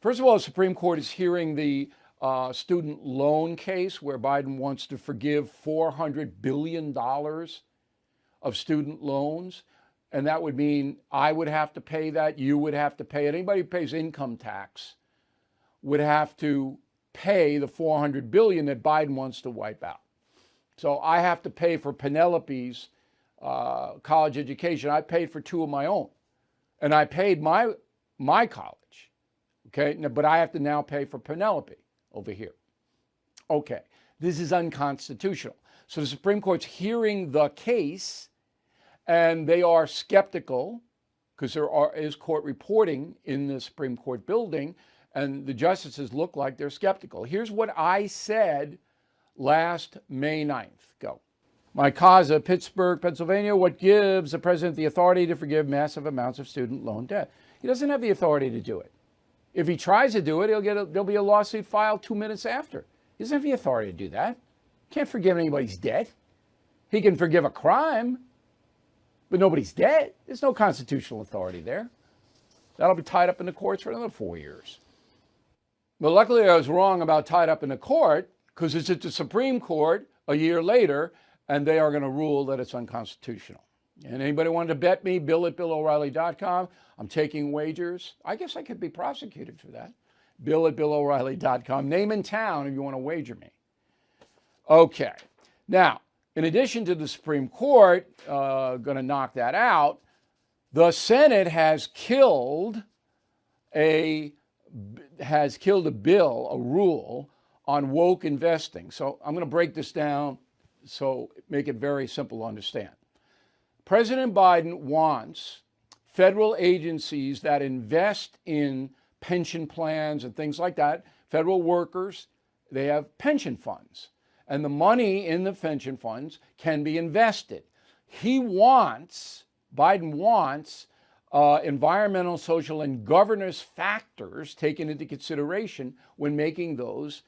First of all, the Supreme Court is hearing the student loan case where Biden wants to forgive $400 billion of student loans. And that would mean I would have to pay that, you would have to pay it. Anybody who pays income tax would have to pay the $400 billion that Biden wants to wipe out. So I have to pay for Penelope's college education. I paid for two of my own, and I paid my college, okay? But I have to now pay for Penelope over here. Okay, this is unconstitutional. So the Supreme Court's hearing the case, and they are skeptical because there is court reporting in the Supreme Court building, and the justices look like they're skeptical. Here's what I said last May 9th. Go. My casa, Pittsburgh, Pennsylvania. What gives the president the authority to forgive massive amounts of student loan debt? He doesn't have the authority to do it. If he tries to do it, there'll be a lawsuit filed 2 minutes after. He doesn't have the authority to do that. He can't forgive anybody's debt. He can forgive a crime, but nobody's debt. There's no constitutional authority there. That'll be tied up in the courts for another 4 years. But luckily I was wrong about tied up in the court, because it's at the Supreme Court a year later, and they are going to rule that it's unconstitutional. And anybody wanted to bet me, bill@BillO'Reilly.com. I'm taking wagers. I guess I could be prosecuted for that. bill@BillO'Reilly.com. Name and town if you want to wager me. Okay. Now, in addition to the Supreme Court going to knock that out, the Senate has killed a bill, a rule on woke investing. So I'm going to break this down so make it very simple to understand. President Biden wants federal agencies that invest in pension plans and things like that, federal workers, they have pension funds. And the money in the pension funds can be invested. Biden wants environmental, social, and governance factors taken into consideration when making those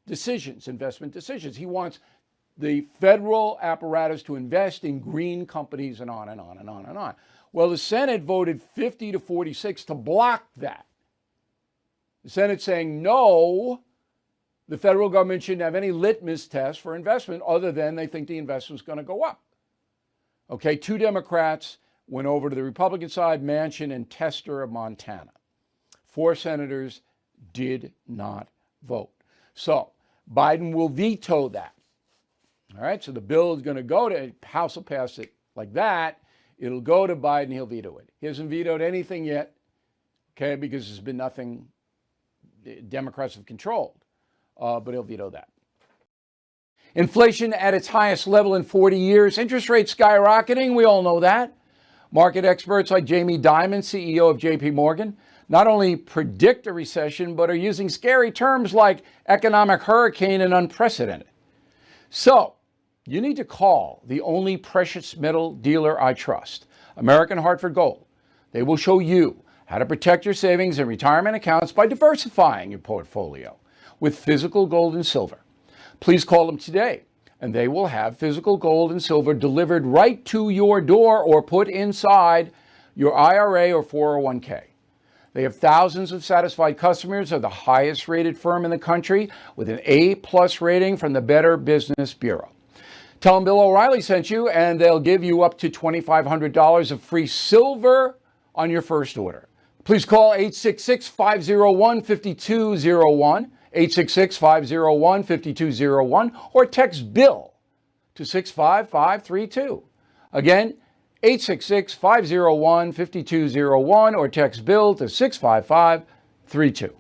decisions, investment decisions. He wants the federal apparatus to invest in green companies and on and on and on and on. Well, the Senate voted 50 to 46 to block that. The Senate saying, no, the federal government shouldn't have any litmus test for investment other than they think the investment's going to go up. Okay, 2 Democrats went over to the Republican side, Manchin and Tester of Montana. 4 senators did not vote. So Biden will veto that. All right, so the bill is going to go to, House will pass it like that. It'll go to Biden, he'll veto it. He hasn't vetoed anything yet, okay, because there's been nothing Democrats have controlled, but he'll veto that. Inflation at its highest level in 40 years, interest rates skyrocketing, we all know that. Market experts like Jamie Dimon, CEO of JP Morgan, not only predict a recession, but are using scary terms like economic hurricane and unprecedented. So, you need to call the only precious metal dealer I trust, American Hartford Gold. They will show you how to protect your savings and retirement accounts by diversifying your portfolio with physical gold and silver. Please call them today, and they will have physical gold and silver delivered right to your door or put inside your IRA or 401k. They have thousands of satisfied customers, are the highest rated firm in the country with an A+ rating from the Better Business Bureau. Tell them Bill O'Reilly sent you, and they'll give you up to $2,500 of free silver on your first order. Please call 866-501-5201, 866-501-5201, or text BILL to 65532. Again, 866-501-5201, or text BILL to 65532.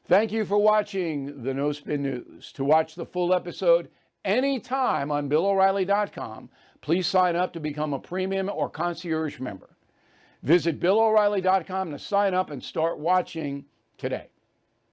Thank you for watching the No Spin News. To watch the full episode anytime on BillO'Reilly.com, please sign up to become a premium or concierge member. Visit BillO'Reilly.com to sign up and start watching today.